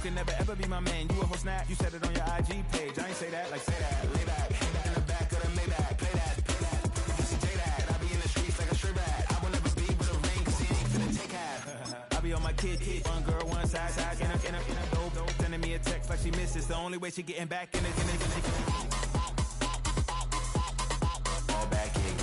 can never ever be my man. You a whole snap, you said it on your IG page. I ain't say that, like say that. Lay back, in the back of the Maybach. Play that, pussy J that. I be in the streets like a straight rat. I will never be with a ring, cause he ain't finna take half. I be on my kid, one girl, one side, in a dope, sending me a text like she misses. The only way she getting back in it. All back in it.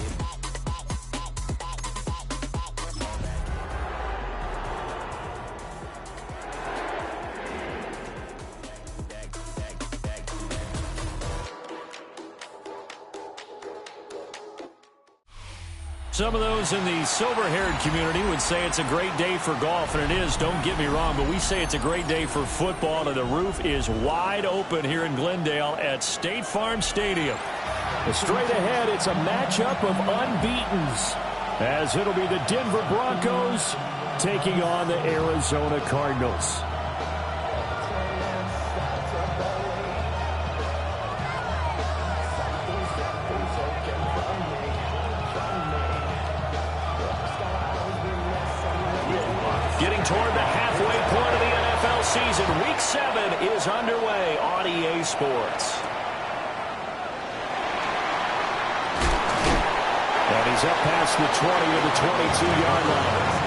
Some of those in the silver-haired community would say it's a great day for golf, and it is, don't get me wrong, but we say it's a great day for football, and the roof is wide open here in Glendale at State Farm Stadium. Straight ahead, it's a matchup of unbeatens, as it'll be the Denver Broncos taking on the Arizona Cardinals. Toward the halfway point of the NFL season, Week 7 is underway on EA Sports. And he's up past the 20 to the 22-yard line.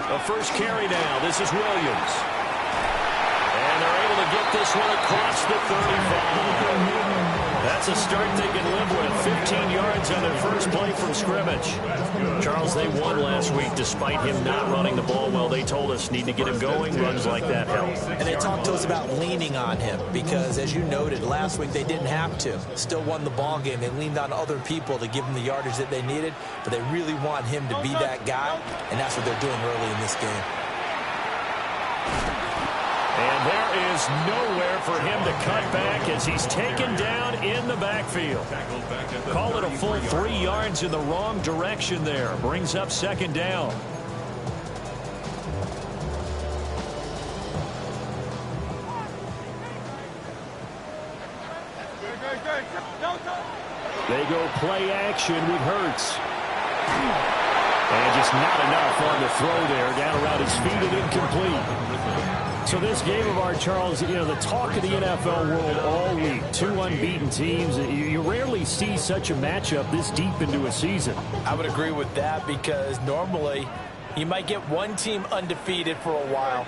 The first carry now. This is Williams. And they're able to get this one across the 35. That's a start they can live with. 15 yards on their first play from scrimmage. Charles, they won last week despite him not running the ball well. They told us need to get him going. Runs like that help. And they talked to us about leaning on him because, as you noted, last week they didn't have to. Still won the ball game. They leaned on other people to give them the yardage that they needed, but they really want him to be that guy, and that's what they're doing early in this game. And there is nowhere for him to cut back as he's taken down in the backfield. Call it a full 3 yards in the wrong direction there. Brings up second down. They go play action with Hurts. And just not enough on the throw there. Down around his feet and incomplete. So this game of our, Charles, you know, the talk of the NFL world all week, two unbeaten teams. You rarely see such a matchup this deep into a season. I would agree with that because normally you might get one team undefeated for a while,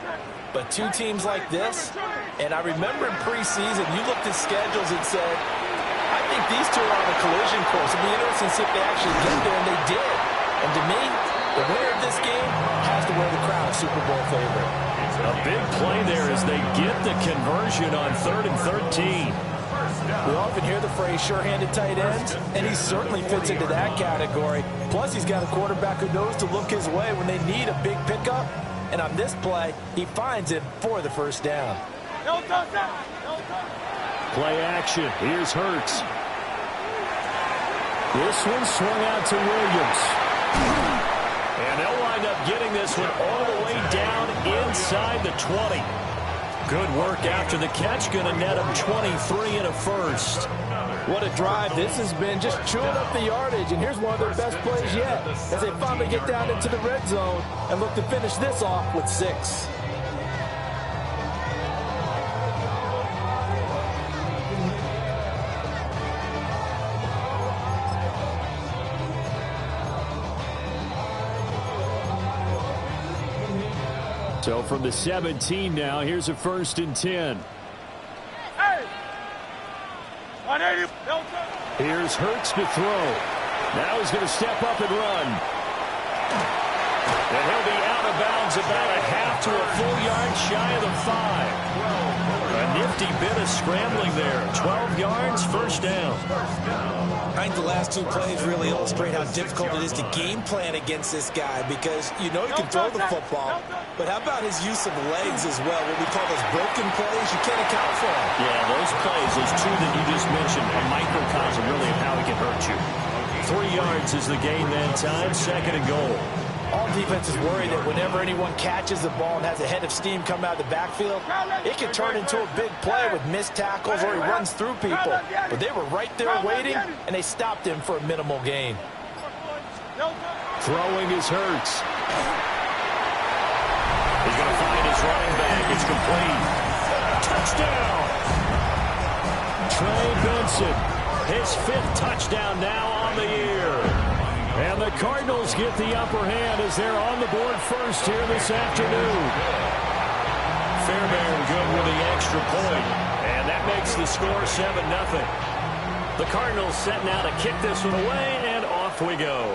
but two teams like this, and I remember in preseason you looked at schedules and said, I think these two are on a collision course. It'd be interesting to see if they actually get there, and they did. And to me, the winner of this game has to wear the crown Super Bowl favorite. A big play there as they get the conversion on 3rd and 13. We often hear the phrase sure-handed tight ends, and he certainly fits into that category. Plus, he's got a quarterback who knows to look his way when they need a big pickup. And on this play, he finds it for the first down. Play action. Here's Hurts. This one swung out to Williams. And they'll wind up getting this one all the way down inside the 20. Good work after the catch. Going to net him 23 and a first. What a drive this has been, just chewing up the yardage. And here's one of their best plays yet as they finally get down into the red zone and look to finish this off with 6. So from the 17 now, here's a 1st and 10. Here's Hurts to throw. Now he's going to step up and run. And he'll be out of bounds about a half to a full yard shy of the 5. A nifty bit of scrambling there. 12 yards, first down. I think the last two plays really illustrate how difficult it is to game plan against this guy because you know he can throw the football, but how about his use of legs as well? What we call those broken plays, you can't account for them. Yeah, those plays, those two that you just mentioned, a microcosm really of how he can hurt you. 3 yards is the gain that time, 2nd and goal. All defenses worry that whenever anyone catches the ball and has a head of steam come out of the backfield, it can turn into a big play with missed tackles or he runs through people. But they were right there waiting, and they stopped him for a minimal gain. Throwing is Hurts. He's going to find his running back. It's complete. Touchdown! Trey Benson, his 5th touchdown now on the year. And the Cardinals get the upper hand as they're on the board first here this afternoon. Fairbairn good with the extra point, and that makes the score 7-0. The Cardinals set now to kick this one away, and off we go.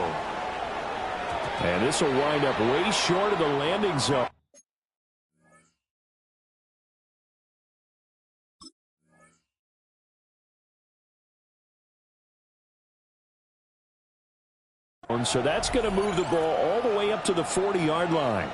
And this will wind up way short of the landing zone. So that's going to move the ball all the way up to the 40-yard line.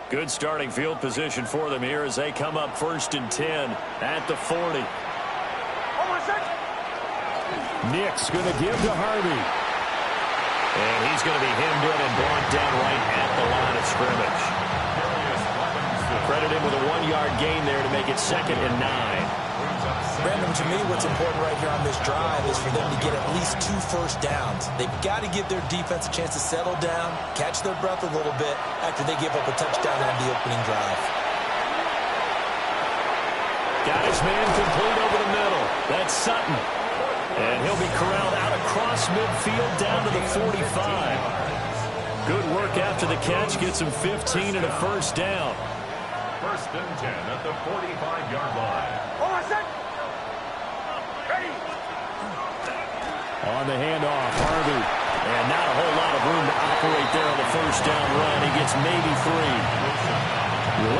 Good starting field position for them here as they come up 1st and 10 at the 40. Nick's going to give to Harvey. And he's going to be hemmed in and brought down right at the line of scrimmage. Credit him with a 1-yard gain there to make it 2nd and 9. Brandon, to me, what's important right here on this drive is for them to get at least 2 first downs. They've got to give their defense a chance to settle down, catch their breath a little bit after they give up a touchdown on the opening drive. Got his man complete over the middle. That's Sutton. And he'll be corralled out across midfield down to the 45. Good work after the catch. Gets him 15 and a first down. 1st and 10 at the 45-yard line. On the handoff, Harvey. And not a whole lot of room to operate there on the first down run. He gets maybe 3.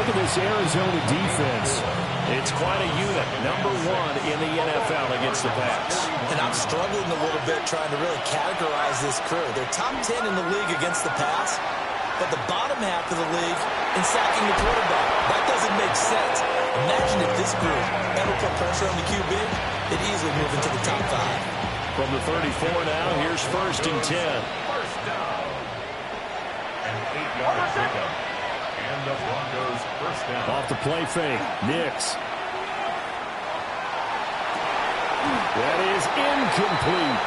Look at this Arizona defense. It's quite a unit, number 1 in the NFL against the pass. And I'm struggling a little bit trying to really categorize this crew. They're top 10 in the league against the pass, but the bottom half of the league in sacking the quarterback. That doesn't make sense. Imagine if this group ever put pressure on the QB, they'd easily move into the top 5. From the 34 now, here's 1st and 10. First down. An 8-yard pickup. And the Broncos first down. Off the play fake, Nix. That is incomplete.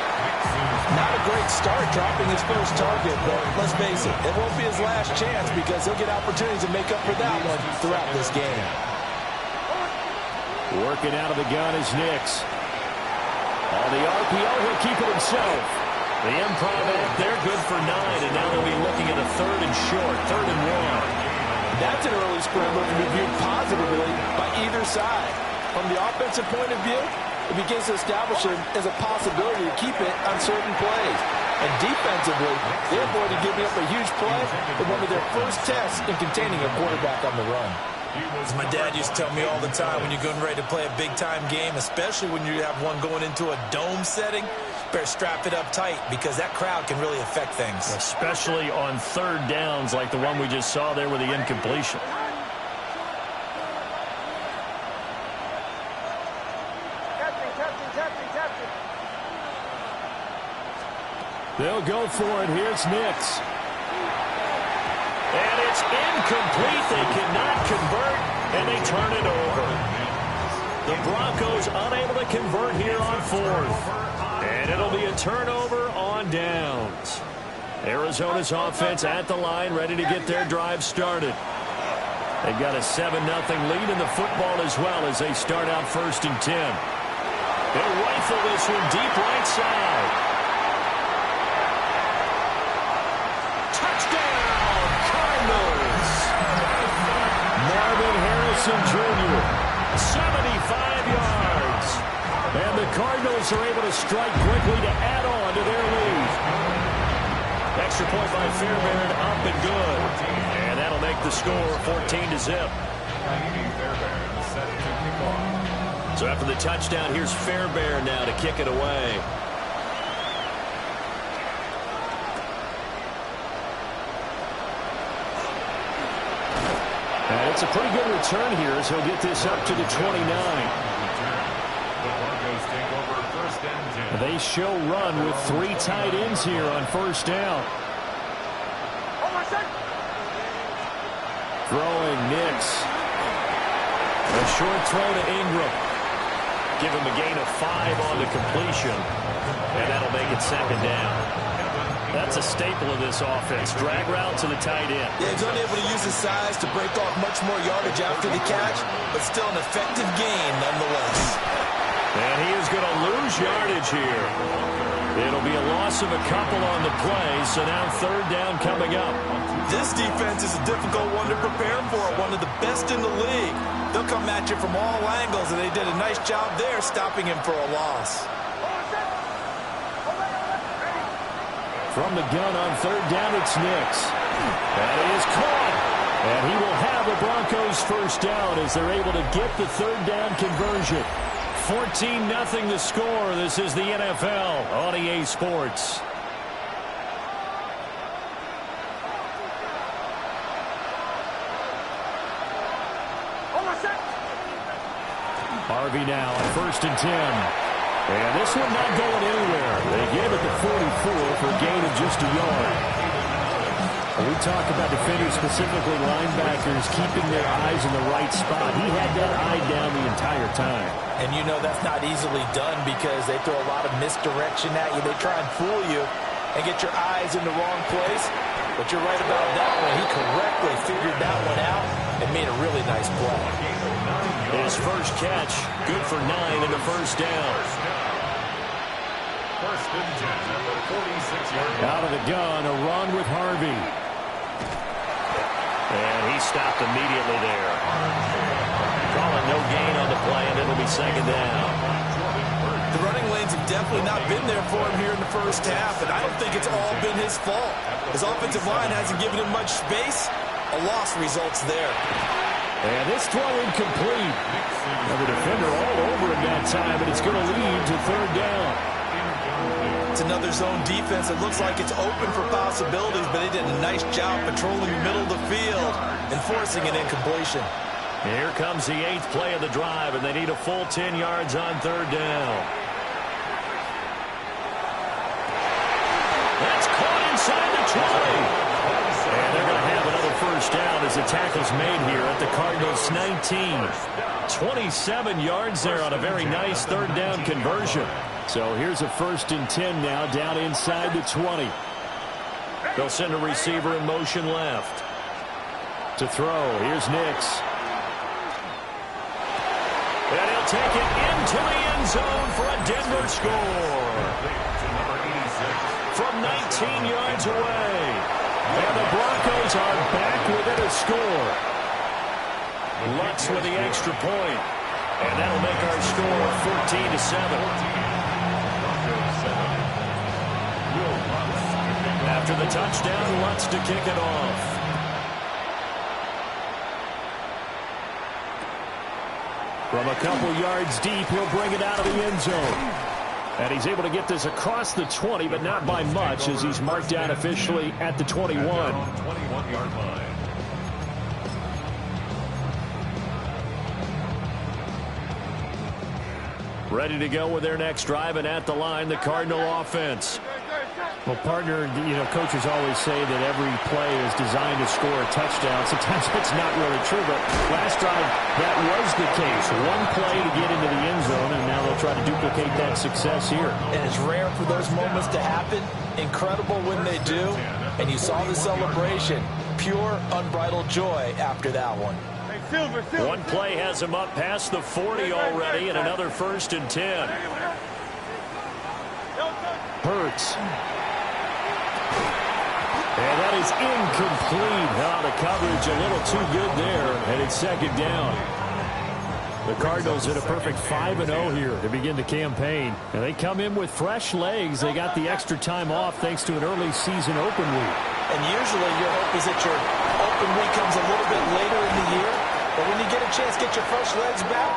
Not a great start dropping his first target, but let's face it, it won't be his last chance because he'll get opportunities to make up for that one throughout this game. Working out of the gun is Nix. On the RPO, he'll keep it himself. The improv out there, good for 9, and now they'll be looking at a 3rd and short, 3rd and 1. That's an early scramble to be viewed positively by either side. From the offensive point of view, it begins to establish it as a possibility to keep it on certain plays. And defensively, they avoided giving up a huge play in one of their first tests in containing a quarterback on the run. As my dad used to tell me all the time, when you're getting ready to play a big-time game, especially when you have one going into a dome setting, better strap it up tight because that crowd can really affect things. Especially on 3rd downs like the one we just saw there with the incompletion. They'll go for it. Here's Nix. And it's incomplete. They cannot convert, and they turn it over. The Broncos unable to convert here on 4th. And it'll be a turnover on downs. Arizona's offense at the line, ready to get their drive started. They've got a 7-0 lead in the football as well as they start out 1st and 10. They'll rifle this one deep right side. Touchdown, Cardinals! Marvin Harrison Jr., 75 yards. And the Cardinals are able to strike quickly to add on to their lead. Extra point by Fairbairn, up and good. And that'll make the score 14-0. So after the touchdown, here's Fairbairn now to kick it away. And it's a pretty good return here as he'll get this up to the 29. The Broncos take over first and 10. They show run with 3 tight ends here on first down. Throwing Nix. A short throw to Ingram. Give him a gain of 5 on the completion. And that'll make it second down. That's a staple of this offense. Drag route to the tight end. Yeah, he's only able to use his size to break off much more yardage after the catch, but still an effective gain nonetheless. And he is going to lose yardage here. It'll be a loss of a couple on the play, so now third down coming up. This defense is a difficult one to prepare for, one of the best in the league. They'll come at you from all angles, and they did a nice job there stopping him for a loss. From the gun on third down, it's Nix. That is caught. And he will have the Broncos first down as they're able to get the third down conversion. 14-0 the score. This is the NFL on EA Sports. Harvey now on first and 10. And this one not going anywhere. They gave it to 44 for a gain of just a yard. We talk about defenders, specifically linebackers, keeping their eyes in the right spot. He had that eye down the entire time. And you know that's not easily done because they throw a lot of misdirection at you. They try and fool you and get your eyes in the wrong place. But you're right about that one. He correctly figured that one out and made a really nice play. His first catch, good for 9 and a first down. First and 10 at the 46-yard line. Out of the gun, a run with Harvey. And he stopped immediately there. Calling no gain on the play, and it'll be second down. The running lanes have definitely not been there for him here in the first half, and I don't think it's all been his fault. His offensive line hasn't given him much space. A loss results there. And this throw incomplete. Now the defender all over him that time, but it's going to lead to third down. It's another zone defense. It looks like it's open for possibilities, but they did a nice job patrolling the middle of the field and forcing an incompletion. Here comes the 8th play of the drive, and they need a full 10 yards on third down. That's caught inside the 20. And they're going to have another first down as the tackle's made here at the Cardinals' 19. 27 yards there on a very nice third down conversion. So here's a first and 10 now down inside the 20. They'll send a receiver in motion left. To throw, here's Nix. And he'll take it into the end zone for a Denver score. From 19 yards away. And the Broncos are back within a score. Lutz with the extra point. And that'll make our score 14-7. After the touchdown, Lutz to kick it off. From a couple yards deep, he'll bring it out of the end zone. And he's able to get this across the 20, but not by much, as he's marked down officially at the 21. 21-yard line. Ready to go with their next drive, and at the line, the Cardinal offense. Well, partner, coaches always say that every play is designed to score a touchdown. Sometimes it's not really true, but last drive, that was the case. One play to get into the end zone, and now they'll try to duplicate that success here. And it's rare for those moments to happen. Incredible when they do. And you saw the celebration. Pure, unbridled joy after that one. One play has him up past the 40 already, and another first and 10. Hurts. And that is incomplete. The coverage a little too good there, and it's second down. The Cardinals in a perfect 5-0 here to begin the campaign. And they come in with fresh legs. They got the extra time off thanks to an early season open week. And usually your hope is that your open week comes a little bit later in the year. But when you get a chance to get your fresh legs back,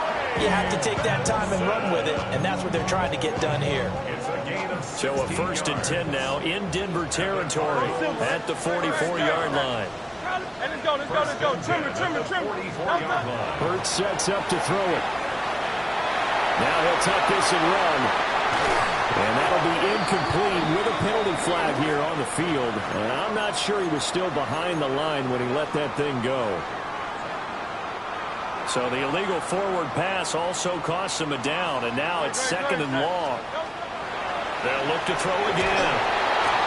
you have to take that time and run with it. And that's what they're trying to get done here. So a first and 10 now in Denver territory at the 44-yard line. Let's go. Trim it. 44-yard line. Hurts sets up to throw it. Now he'll tuck this and run. And that'll be incomplete with a penalty flag here on the field. And I'm not sure he was still behind the line when he let that thing go. So the illegal forward pass also costs him a down. And now it's 2nd and long. They'll look to throw again.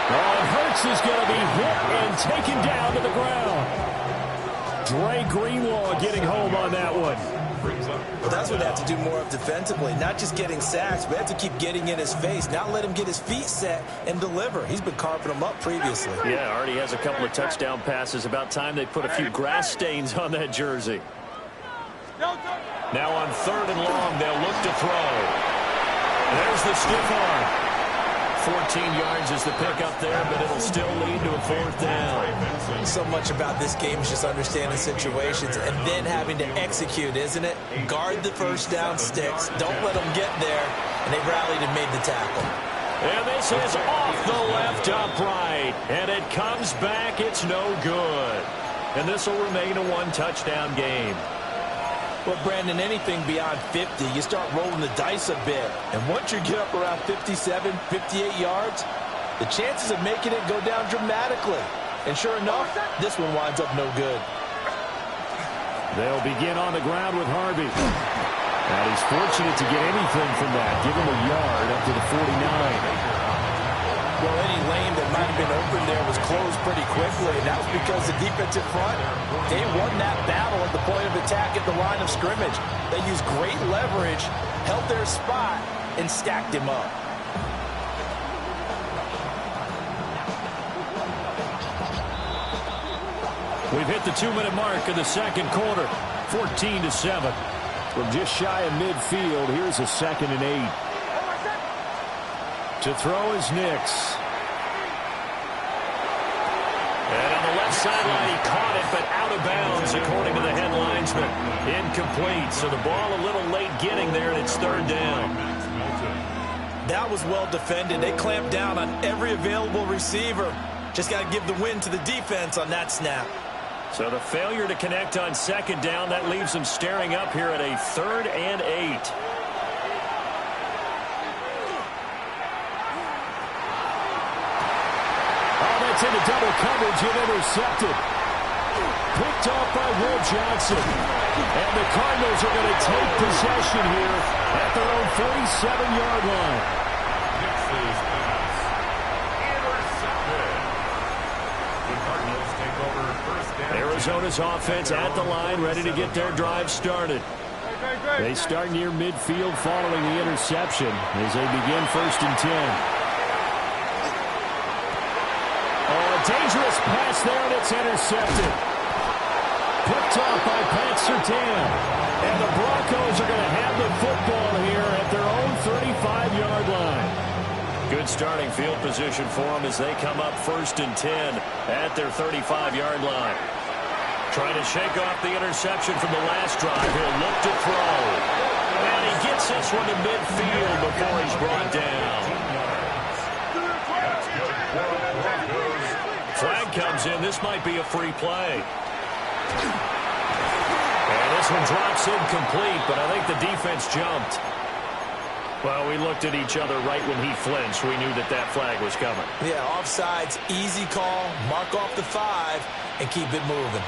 Oh, and Hurts is going to be hit and taken down to the ground. Dre Greenlaw getting home on that one. Well, that's what they have to do more of defensively. Not just getting sacks, but have to keep getting in his face. Not let him get his feet set and deliver. He's been carving them up previously. Yeah, already has a couple of touchdown passes. About time they put a few grass stains on that jersey. Now on 3rd and long, they'll look to throw. There's the stiff arm. 14 yards is the pickup there, but it'll still lead to a 4th down. So much about this game is just understanding situations and then having to execute, isn't it? Guard the first down sticks. Don't let them get there. And they rallied and made the tackle. And this is off the left upright. And it comes back. It's no good. And this will remain a 1-touchdown game. Well, Brandon, anything beyond 50, you start rolling the dice a bit. And once you get up around 57, 58 yards, the chances of making it go down dramatically. And sure enough, this one winds up no good. They'll begin on the ground with Harvey. And he's fortunate to get anything from that. Give him a yard up to the 49. Well, any lane that might have been open there was closed pretty quickly, and that was because the defensive front, they won that battle at the point of attack at the line of scrimmage. They used great leverage, held their spot, and stacked him up. We've hit the 2-minute mark of the second quarter, 14-7. From just shy of midfield, here's a 2nd and 8. To throw is Nix. And on the left sideline, he caught it, but out of bounds, according to the head linesman. Incomplete, so the ball a little late getting there, and it's 3rd down. That was well defended. They clamped down on every available receiver. Just got to give the win to the defense on that snap. So the failure to connect on 2nd down, that leaves them staring up here at a 3rd and 8. It's into double coverage and intercepted. Picked off by Will Johnson. And the Cardinals are going to take possession here at their own 47-yard line. Nix's pass. Intercepted. The Cardinals take over 1st down. Arizona's offense at the line, ready to get their drive started. They start near midfield following the interception as they begin 1st and 10. Dangerous pass there, and it's intercepted. Picked off by Pat Surtain. And the Broncos are going to have the football here at their own 35-yard line. Good starting field position for them as they come up 1st and 10 at their 35-yard line. Trying to shake off the interception from the last drive. He'll look to throw. And he gets this one to midfield before he's brought down. Flag comes in. This might be a free play. And this one drops incomplete, but I think the defense jumped. Well, we looked at each other right when he flinched. We knew that that flag was coming. Yeah, offsides, easy call, mark off the 5, and keep it moving.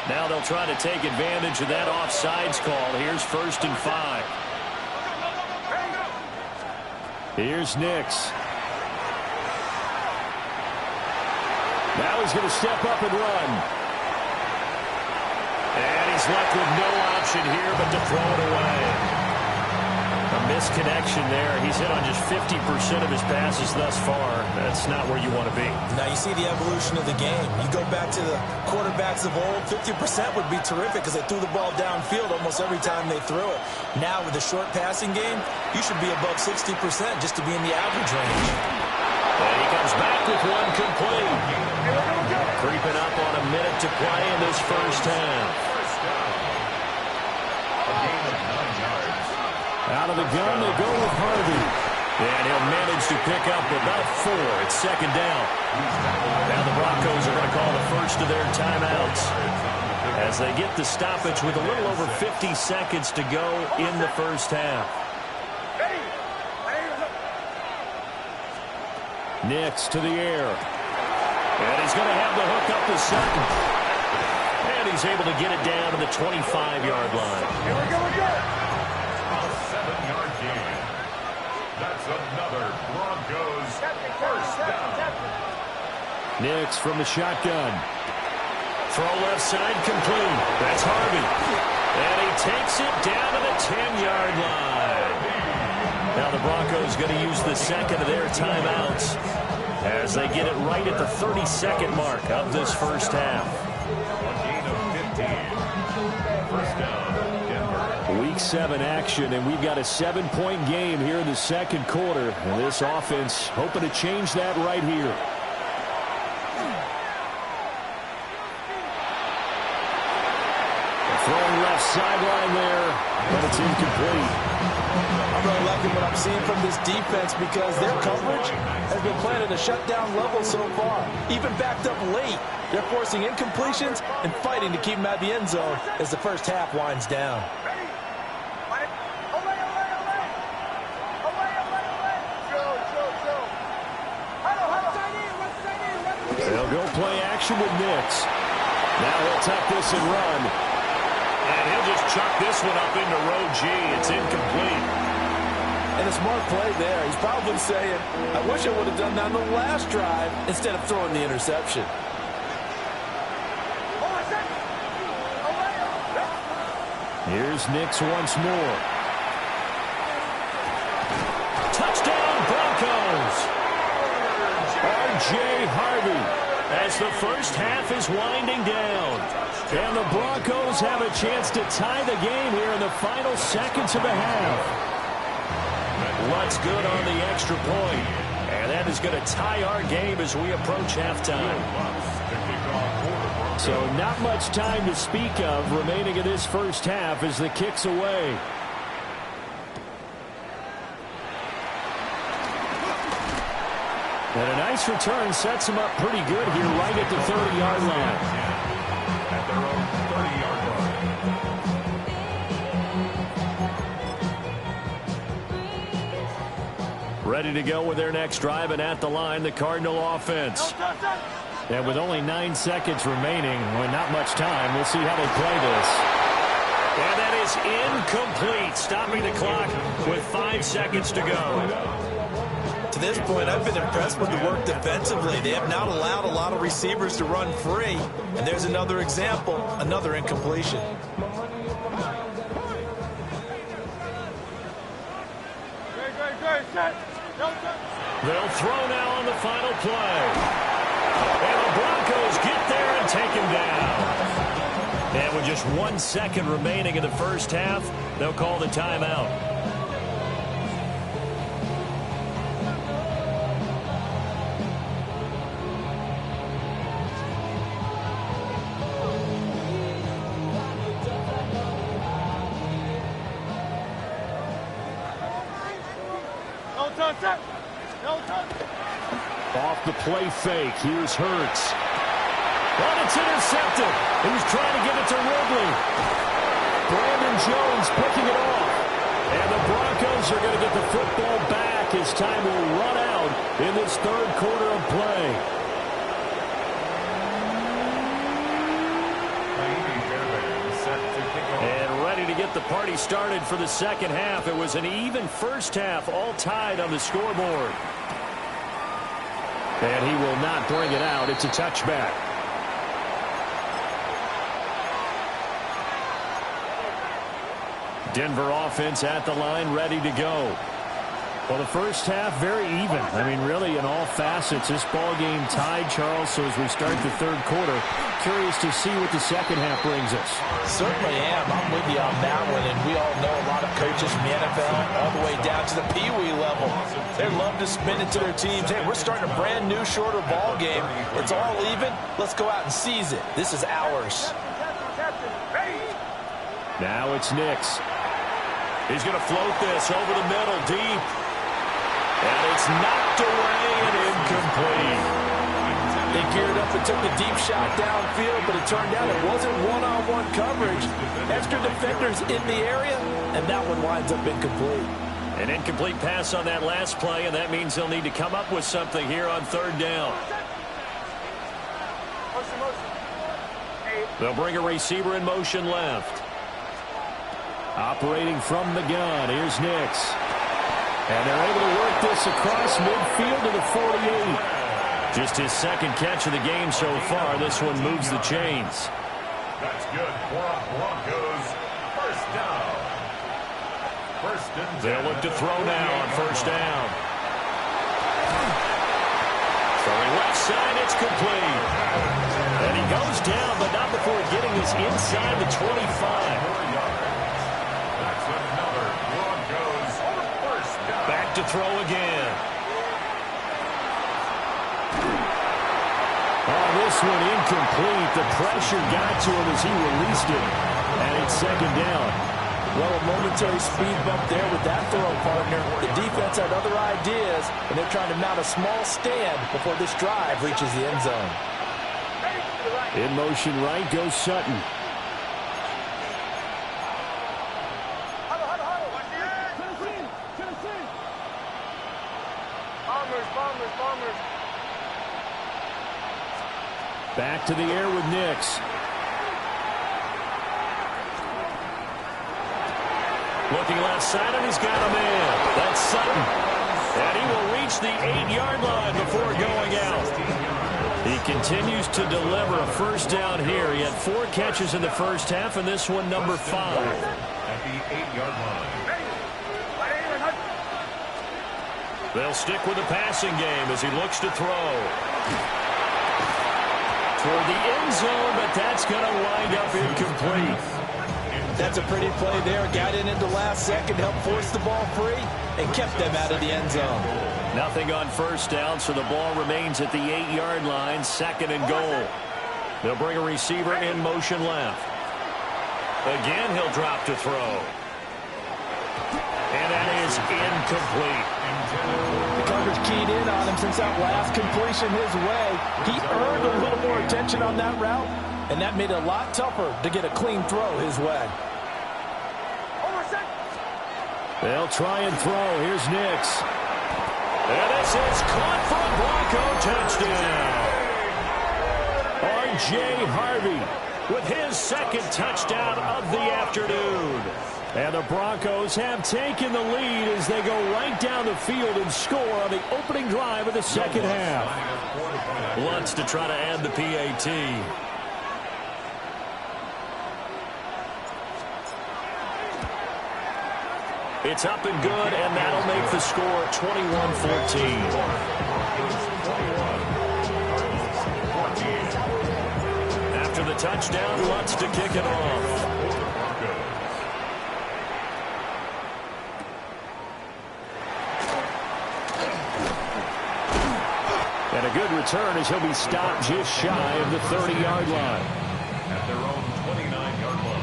Now they'll try to take advantage of that offsides call. Here's 1st and 5. Here's Nix. Now he's going to step up and run. And he's left with no option here but to throw it away. A misconnection there. He's hit on just 50% of his passes thus far. That's not where you want to be. Now you see the evolution of the game. You go back to the quarterbacks of old, 50% would be terrific because they threw the ball downfield almost every time they threw it. Now with the short passing game, you should be above 60% just to be in the average range. And he comes back with one complete. Creeping up on a minute to play in this first half. Out of the gun, they go with Harvey. And he'll manage to pick up about 4. It's 2nd down. Now the Broncos are going to call the 1st first of their timeouts as they get the stoppage with a little over 50 seconds to go in the first half. Nix to the air. And he's going to have the hook up to Sutton. And he's able to get it down to the 25-yard line. Here we go again. A 7-yard gain. That's another Broncos first down. Nix from the shotgun. Throw left side complete. That's Harvey. And he takes it down to the 10-yard line. Now the Broncos going to use the second of their timeouts as they get it right at the 30-second mark of this first half. A gain of 15. First down, Denver. Week 7 action, and we've got a 7-point game here in the second quarter. And this offense hoping to change that right here. Throwing left sideline there, but it's incomplete. I'm really liking what I'm seeing from this defense because their coverage has been playing at a shutdown level so far. Even backed up late, they're forcing incompletions and fighting to keep them out of the end zone as the first half winds down. They'll go play action with Nix. Now he'll tuck this and run. And he'll just chuck this one up into row G. It's incomplete. And a smart play there. He's probably saying, I wish I would have done that on the last drive instead of throwing the interception. Here's Nix once more. Touchdown Broncos! R.J. Harvey as the first half is winding down. And the Broncos have a chance to tie the game here in the final seconds of the half. What's good on the extra point? And that is going to tie our game as we approach halftime. So not much time to speak of remaining in this first half as the kick's away. And a nice return sets him up pretty good here right at the 30-yard line. At their own 30-yard line. Ready to go with their next drive, and at the line, the Cardinal offense. And with only 9 seconds remaining, well, not much time, we'll see how they play this. And that is incomplete, stopping the clock with 5 seconds to go. To this point, I've been impressed with the work defensively. They have not allowed a lot of receivers to run free. And there's another example, another incompletion. They'll throw now on the final play. And the Broncos get there and take him down. And with just 1 second remaining in the first half, they'll call the timeout. Off the play fake, here's Hurts. But it's intercepted. He was trying to give it to Ridley. Brandon Jones picking it off. And the Broncos are going to get the football back as time will run out in this third quarter of play. And ready to get the party started for the second half. It was an even first half, all tied on the scoreboard. And he will not bring it out. It's a touchback. Denver offense at the line, ready to go. Well, the first half, very even. I mean, really, in all facets, this ball game tied, Charles. So as we start the third quarter, curious to see what the second half brings us. Certainly am. I'm with you on that one. And we all know a lot of coaches from the NFL all the way down to the Pee-wee level. They love to spin it to their teams. Hey, we're starting a brand new, shorter ball game. It's all even. Let's go out and seize it. This is ours. Now it's Nix. He's going to float this over the middle, deep. And it's knocked away and incomplete. They geared up and took a deep shot downfield, but it turned out it wasn't one-on-one coverage. Extra defenders in the area, and that one winds up incomplete. An incomplete pass on that last play, and that means they'll need to come up with something here on third down. They'll bring a receiver in motion left. Operating from the gun, here's Nix. And they're able to work this across midfield to the 48. Just his second catch of the game so far. This one moves the chains. That's good for Broncos. First down. First and 10. They'll look to throw now on first down. Throwing left side, it's complete. And he goes down, but not before getting us inside the 25. That's another Broncos first down. Back to throw again. Oh, this one incomplete. The pressure got to him as he released it. And it's second down. Well, a momentary speed bump there with that throw, partner. The defense had other ideas, and they're trying to mount a small stand before this drive reaches the end zone. In motion right goes Sutton. Bombers. Back to the air with Nix. Looking left side, and he's got a man. That's Sutton. And he will reach the 8-yard line before going out. He continues to deliver a first down here. He had 4 catches in the first half, and this one number 5. At the 8-yard line. They'll stick with the passing game as he looks to throw. Toward the end zone, but that's going to wind up incomplete. That's a pretty play there. Got in at the last second, helped force the ball free, and kept them out of the end zone. Nothing on first down, so the ball remains at the 8-yard line, second and goal. They'll bring a receiver in motion left. Again, he'll drop to throw. And that is incomplete. The coverage keyed in on him since that last completion his way. He earned a little more attention on that route, and that made it a lot tougher to get a clean throw his way. They'll try and throw. Here's Nix. And this is caught for a Bronco touchdown. R.J. Harvey with his second touchdown of the afternoon. And the Broncos have taken the lead as they go right down the field and score on the opening drive of the second half. Lutz to try to add the PAT. It's up and good, and that'll make the score 21-14. After the touchdown, Lutz to kick it off. And a good return as he'll be stopped just shy of the 30-yard line. At their own 29-yard line.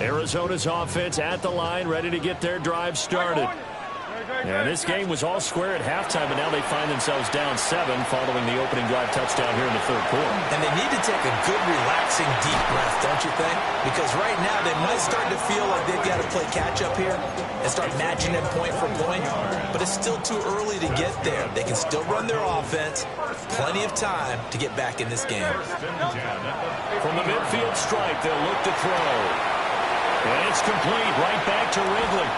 Arizona's offense at the line, ready to get their drive started. And this game was all square at halftime, but now they find themselves down 7 following the opening drive touchdown here in the third quarter. And they need to take a good, relaxing, deep breath, don't you think? Because right now they might start to feel like they've got to play catch-up here and start matching them point for point. But it's still too early to get there. They can still run their offense. Plenty of time to get back in this game. From the midfield stripe, they'll look to throw. And it's complete right back to Ridley.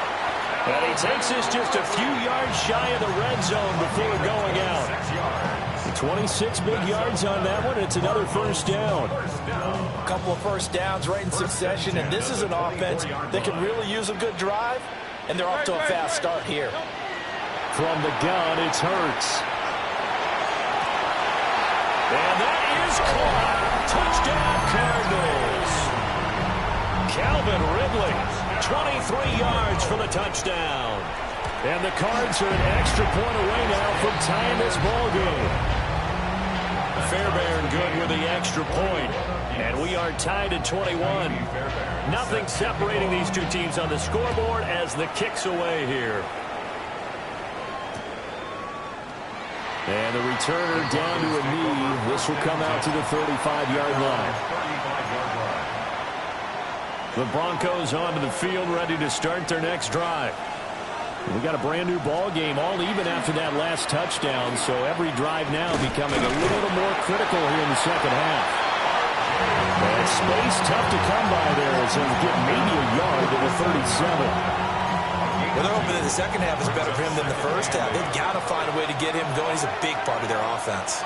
And he takes us just a few yards shy of the red zone before going out. 26 big yards on that one. It's another first down. A couple of first downs right in succession, and this is an offense that can really use a good drive, and they're off to a fast start here. From the gun, it's Hurts. And that is caught. Touchdown, Cardinals. Calvin Ridley, 23 yards for the touchdown. And the Cards are an extra point away now from tying this ball game. Fairbairn good with the extra point. And we are tied at 21. Nothing separating these two teams on the scoreboard as the kick's away here. And the returner down to a knee. This will come out to the 35-yard line. The Broncos onto the field, ready to start their next drive. We got a brand new ball game, all even after that last touchdown, so every drive now becoming a little more critical here in the second half. That space tough to come by there as they get maybe a yard to the 37. Well, they're hoping that the second half is better for him than the first half. They've got to find a way to get him going. He's a big part of their offense.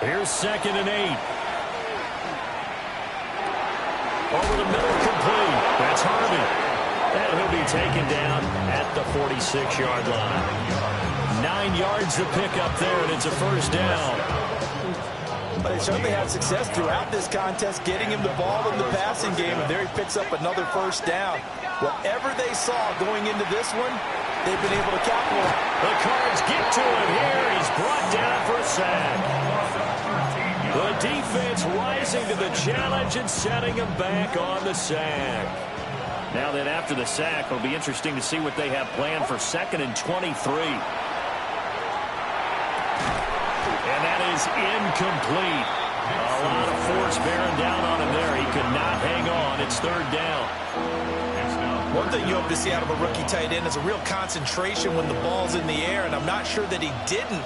Here's 2nd and 8. Over the middle, complete. That's Harvey. And he'll be taken down at the 46-yard line. 9 yards to pick up there, and it's a first down. But they certainly had success throughout this contest, getting him the ball in the passing game, and there he picks up another first down. Whatever they saw going into this one, they've been able to capitalize. The Cards get to him here. He's brought down for a sack. The defense rising to the challenge and setting him back on the sack. Now then, after the sack, it'll be interesting to see what they have planned for 2nd and 23. And that is incomplete. A lot of force bearing down on him there. He could not hang on. It's 3rd down. One thing you hope to see out of a rookie tight end is a real concentration when the ball's in the air, and I'm not sure that he didn't,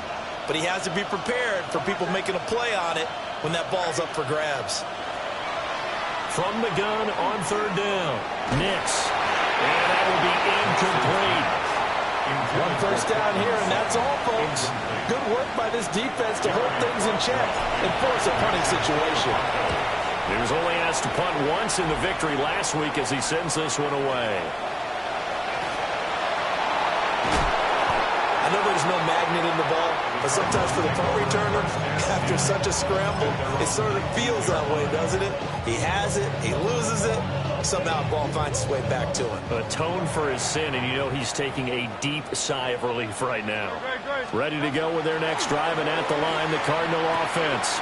but he has to be prepared for people making a play on it when that ball's up for grabs. From the gun on 3rd down. Nix. And that will be incomplete. One first down here, and that's all, folks. Good work by this defense to hold things in check and force a punting situation. He was only asked to punt once in the victory last week as he sends this one away. I know there's no magnet in the ball, but sometimes for the punt returner, after such a scramble, it sort of feels that way, doesn't it? He has it, he loses it, somehow the ball finds its way back to him. Atone for his sin, and you know he's taking a deep sigh of relief right now. Ready to go with their next drive, and at the line, the Cardinal offense.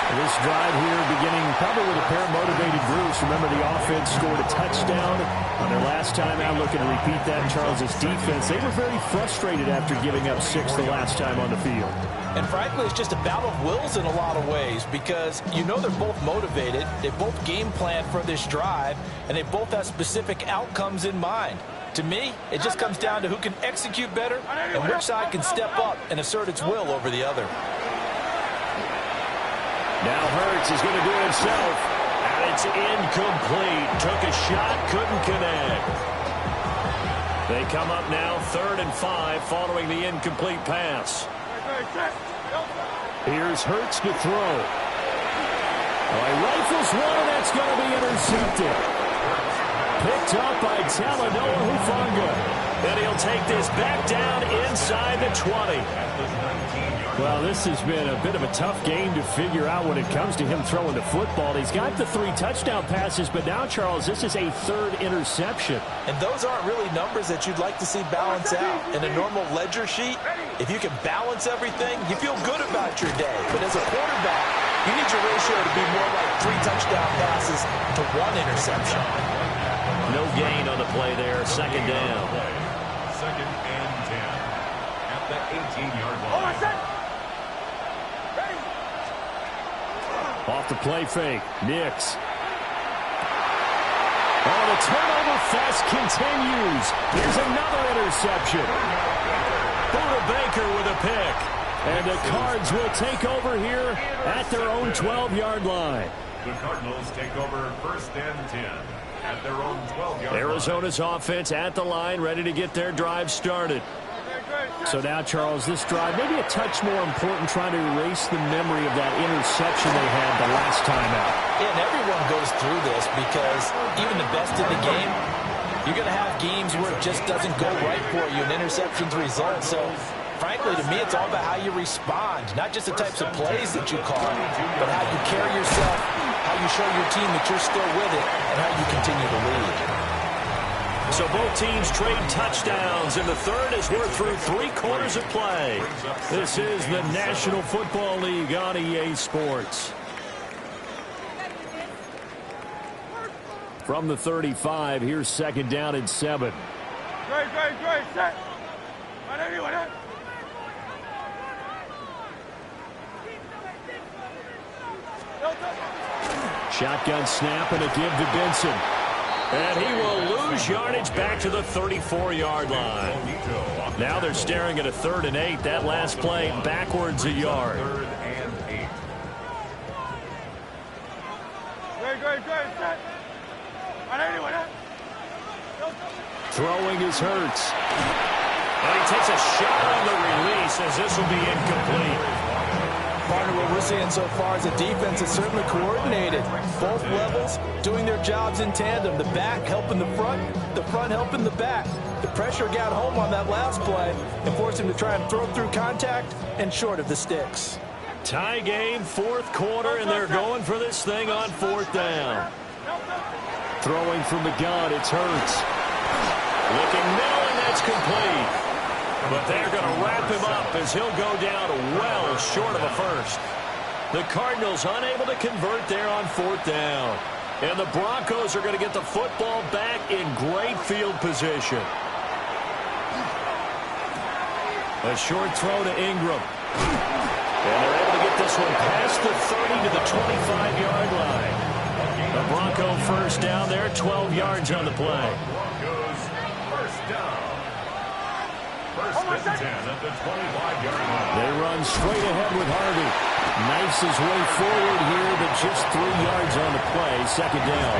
This drive here beginning probably with a pair of motivated Bruce. Remember, the offense scored a touchdown on their last time out. Looking to repeat that. Charles' defense, they were very frustrated after giving up 6 the last time on the field. And frankly, it's just a battle of wills in a lot of ways because you know they're both motivated. They both game plan for this drive, and they both have specific outcomes in mind. To me, it just comes down to who can execute better and which side can step up and assert its will over the other. Now Hurts is going to do it himself, and it's incomplete. Took a shot, couldn't connect. They come up now 3rd and 5 following the incomplete pass. Here's Hurts to throw. He rifles one, and that's going to be intercepted. Picked up by Talanoa Hufanga. And he'll take this back down inside the 20. Well, this has been a bit of a tough game to figure out when it comes to him throwing the football. He's got the 3 touchdown passes, but now, Charles, this is a 3rd interception. And those aren't really numbers that you'd like to see balance out. In a normal ledger sheet, if you can balance everything, you feel good about your day. But as a quarterback, you need your ratio to be more like 3 touchdown passes to 1 interception. No gain on the play there. 2nd down. 2nd and 10 at the 18-yard line. Off the play fake. Nix. Oh, the turnover fest continues. Here's another interception. Buda Baker with a pick. And the Cards will take over here at their own 12-yard line. The Cardinals take over 1st and 10 at their own 12-yard line. Arizona's offense at the line, ready to get their drive started. So now, Charles, this drive maybe a touch more important, trying to erase the memory of that interception they had the last time out. Yeah, and everyone goes through this because even the best in the game, you're going to have games where it just doesn't go right for you and interceptions result. So, frankly, to me, it's all about how you respond, not just the types of plays that you call, but how you carry yourself, how you show your team that you're still with it and how you continue to lead. So both teams trade touchdowns in the third as we're through 3 quarters of play. This is the National Football League on EA Sports. From the 35, here's second down and 7. Great, set. Shotgun snap and a give to Benson. And he will lose yardage back to the 34-yard line. Now they're staring at a 3rd and 8. That last play backwards a yard. 3rd and 8. Great, set. Throwing is Hurts. And he takes a shot on the release as this will be incomplete. Partner, what we're seeing so far is a defense that's certainly coordinated. Both levels doing their jobs in tandem. The back helping the front helping the back. The pressure got home on that last play and forced him to try and throw through contact and short of the sticks. Tie game, 4th quarter, and they're going for this thing on 4th down. Throwing from the gun, it's Hurts. Looking middle, and that's complete. But they're going to wrap him up as he'll go down well short of a first. The Cardinals unable to convert there on 4th down. And the Broncos are going to get the football back in great field position. A short throw to Ingram. And they're able to get this one past the 30 to the 25-yard line. The Bronco first down there, 12 yards on the play. Broncos first down. First and 10 at the 25-yard line. They run straight ahead with Harvey. Knifes his way forward here, but just 3 yards on the play. Second down.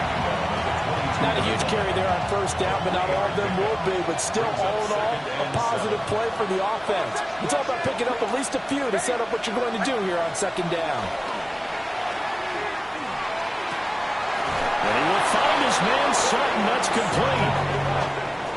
Not a huge carry there on first down, but not all of them will be. But still, all in all, a positive play for the offense. It's all about picking up at least a few to set up what you're going to do here on second down. And he will find his man Sutton. That's complete.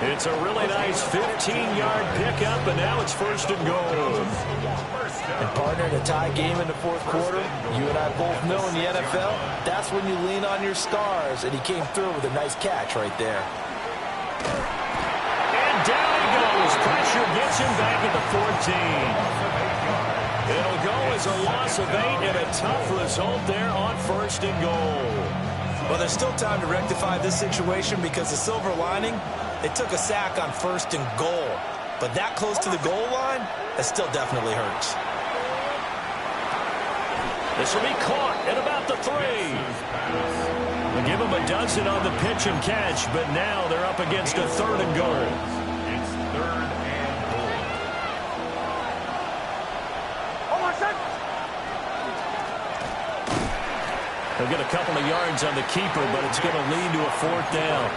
It's a really nice 15-yard pickup, and now it's first and goal. And partner, in a tie game in the 4th quarter, you and I both know in the NFL, that's when you lean on your stars, and he came through with a nice catch right there. And down he goes. Pressure gets him back at the 14. It'll go as a loss of 8 and a tough result there on first and goal. Well, there's still time to rectify this situation because the silver lining, they took a sack on first and goal. But that close to the goal line, that still definitely hurts. This will be caught at about the 3. We'll give them a dozen on the pitch and catch, but now they're up against a 3rd and goal. It's 3rd and goal. They'll get a couple of yards on the keeper, but it's going to lead to a 4th down.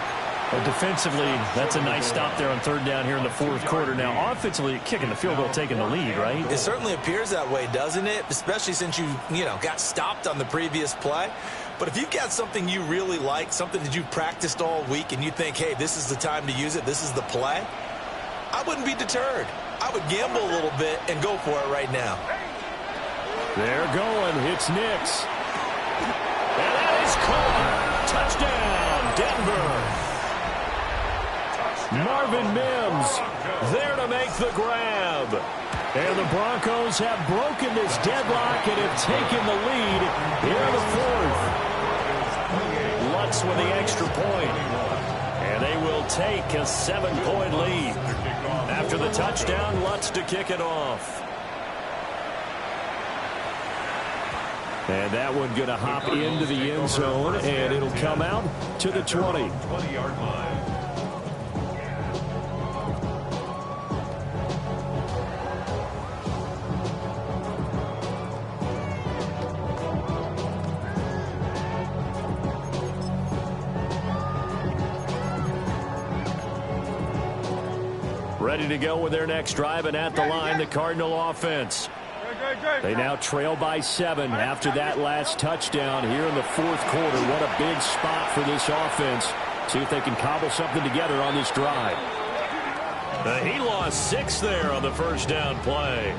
Well, defensively, that's a nice stop there on 3rd down here in the 4th quarter. Now, offensively, kicking the field goal, taking the lead, right? It certainly appears that way, doesn't it? Especially since you got stopped on the previous play. But if you've got something you really like, something that you've practiced all week, and you think, hey, this is the time to use it, this is the play, I wouldn't be deterred. I would gamble a little bit and go for it right now. They're going. It's Nix. And that is caught. Touchdown, Denver. Marvin Mims there to make the grab. And the Broncos have broken this deadlock and have taken the lead here in the 4th. Lutz with the extra point. And they will take a 7-point lead. After the touchdown, Lutz to kick it off. And that one going to hop into the end zone, and it'll come out to the 20. 20-yard line. Ready to go with their next drive, and at the line, the Cardinal offense. They now trail by 7 after that last touchdown here in the 4th quarter. What a big spot for this offense. See if they can cobble something together on this drive. He lost 6 there on the first down play.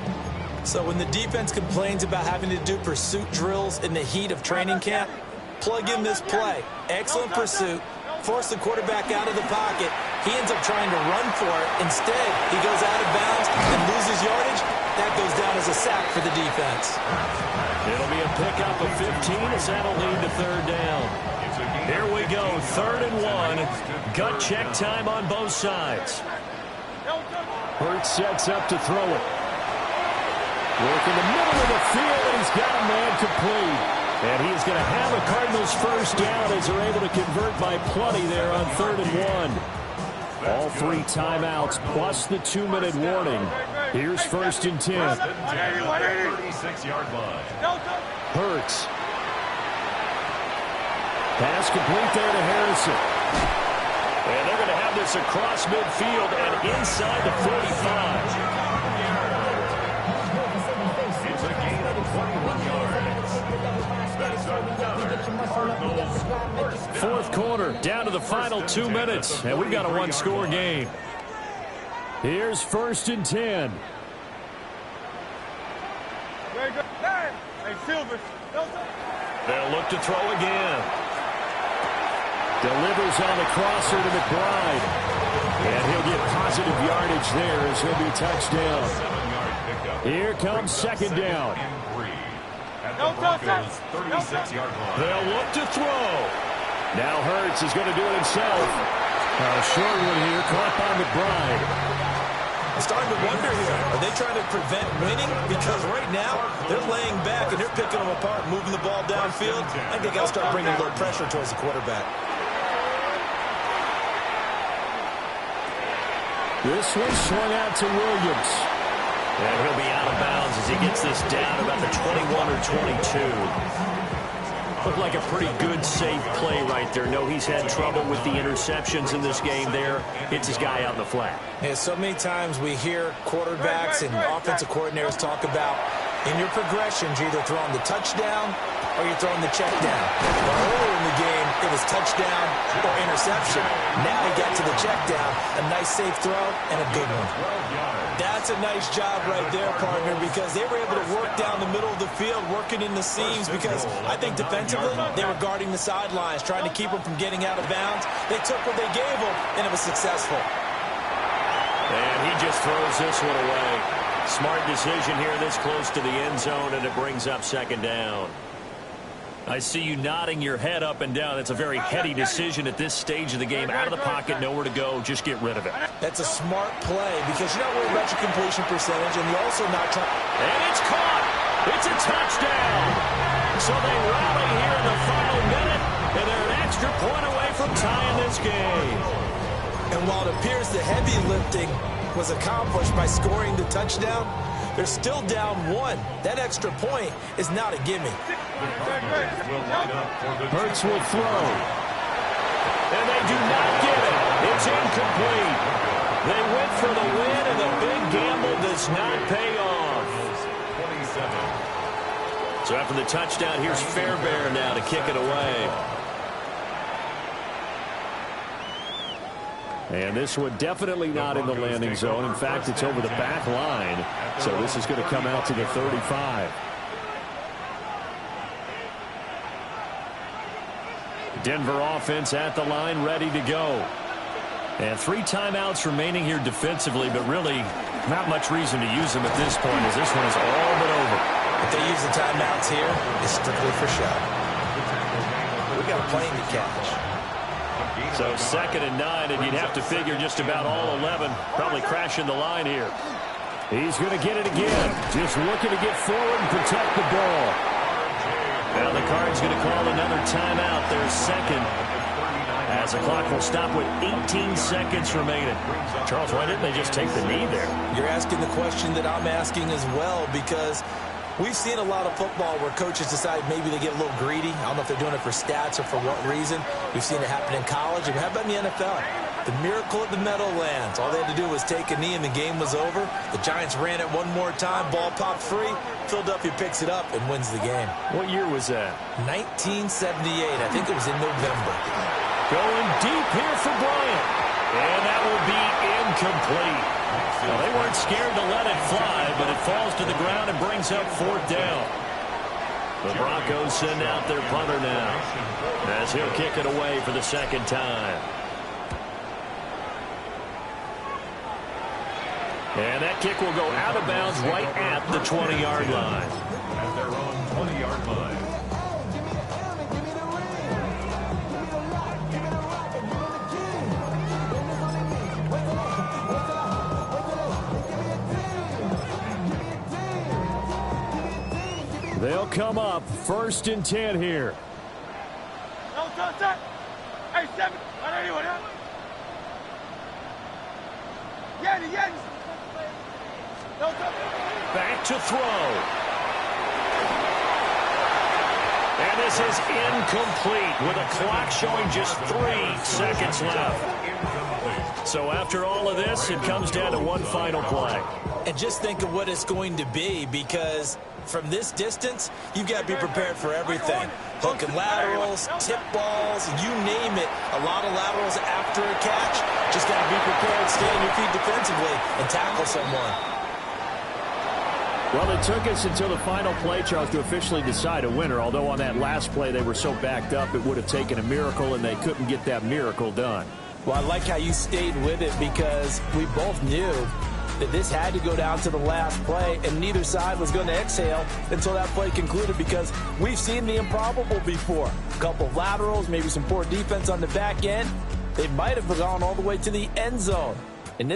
So when the defense complains about having to do pursuit drills in the heat of training camp, Plug in this play. Excellent pursuit. Force the quarterback out of the pocket. He ends up trying to run for it. Instead, he goes out of bounds and loses yardage. That goes down as a sack for the defense. It'll be a pickup of 15 as that'll lead to third down. Here we go, 3rd and 1. Gut check time on both sides. Hurts sets up to throw it. Work in the middle of the field, and he's got a man complete. And he's going to have a Cardinals first down as they're able to convert by plenty there on 3rd and 1. All 3 timeouts plus the 2-minute warning. Here's 1st and 10. 36-yard line. Hurts. Pass complete there to Harrison. And they're going to have this across midfield and inside the 45. It's a gain of 21 yards. That's another Cardinals first down. 4th quarter, down to the final 2 minutes, and we've got a 1-score game. Here's 1st and 10. Very good. Hey, Silvers. They'll look to throw again. Delivers on the crosser to McBride. And he'll get positive yardage there as he'll be touchdown. 7-yard pickup. Here comes 2nd down. And 3 at the Broncos' 36-yard line. They'll look to throw. Now Hurts is going to do it himself. A short one here, caught by McBride. I'm starting to wonder here, are they trying to prevent winning? Because right now, they're laying back and they're picking them apart, moving the ball downfield. I think they got to start bringing a little pressure towards the quarterback. This one swung out to Williams. And he'll be out of bounds as he gets this down about the 21 or 22. Looked like a pretty good, safe play right there. No, he's had trouble with the interceptions in this game there. Hits his guy out in the flat. Yeah, so many times we hear quarterbacks and offensive coordinators talk about in your progressions, you're either throwing the touchdown or you're throwing the check down. Well, earlier in the game, it was touchdown or interception. Now he got to the check down. A nice safe throw and a good one. That's a nice job right there, partner, because they were able to work down the middle of the field, working in the seams, because I think defensively they were guarding the sidelines, trying to keep them from getting out of bounds. They took what they gave them, and it was successful. And he just throws this one away. Smart decision here this close to the end zone, and it brings up 2nd down. I see you nodding your head up and down. That's a very heady decision at this stage of the game. Out of the pocket, nowhere to go. Just get rid of it. That's a smart play because you're not worried about your completion percentage, and you're also not trying. And it's caught. It's a touchdown. So they rally here in the final minute, and they're an extra point away from tying this game. And while it appears the heavy lifting was accomplished by scoring the touchdown, they're still down 1. That extra point is not a gimme. Hurts will throw. And they do not get it. It's incomplete. They went for the win, and the big gamble does not pay off. So after the touchdown, here's Fairbairn now to kick it away. And this one definitely not in the landing zone. In fact, it's over the back line. So this is going to come out to the 35. Denver offense at the line, ready to go. And 3 timeouts remaining here defensively, but really not much reason to use them at this point as this one is all but over. If they use the timeouts here, it's strictly for show. We got a plane to catch. So 2nd and 9, and you'd have to figure just about all 11 probably crashing the line here. He's going to get it again. Just looking to get forward and protect the ball. Now the Cards going to call another timeout. Their 2nd. As the clock will stop with 18 seconds remaining. Charles, why didn't they just take the knee there? You're asking the question that I'm asking as well, because we've seen a lot of football where coaches decide maybe they get a little greedy. I don't know if they're doing it for stats or for what reason. We've seen it happen in college. And how about in the NFL? The miracle of the Meadowlands. All they had to do was take a knee and the game was over. The Giants ran it one more time. Ball popped free. Philadelphia picks it up and wins the game. What year was that? 1978. I think it was in November. Going deep here for Bryant. And that will be incomplete. Well, they weren't scared to let it fly, but it falls to the ground and brings up 4th down. The Broncos send out their punter now, as he'll kick it away for the second time. And that kick will go out of bounds right at the 20-yard line. At their own 20-yard line. They'll come up 1st and 10 here. No, touch. Hey, 7. I know you want that. Yanni. No, touch. Back to throw. And this is incomplete with a clock showing just 3 seconds left. So after all of this, it comes down to one final play. And just think of what it's going to be, because from this distance, you've got to be prepared for everything. Hook and laterals, tip balls, you name it. A lot of laterals after a catch. Just got to be prepared, stay on your feet defensively, and tackle someone. Well, it took us until the final play, Charles, to officially decide a winner. Although on that last play they were so backed up, it would have taken a miracle, and they couldn't get that miracle done. Well, I like how you stayed with it, because we both knew that this had to go down to the last play, and neither side was going to exhale until that play concluded, because we've seen the improbable before. A couple of laterals, maybe some poor defense on the back end. They might have gone all the way to the end zone. In this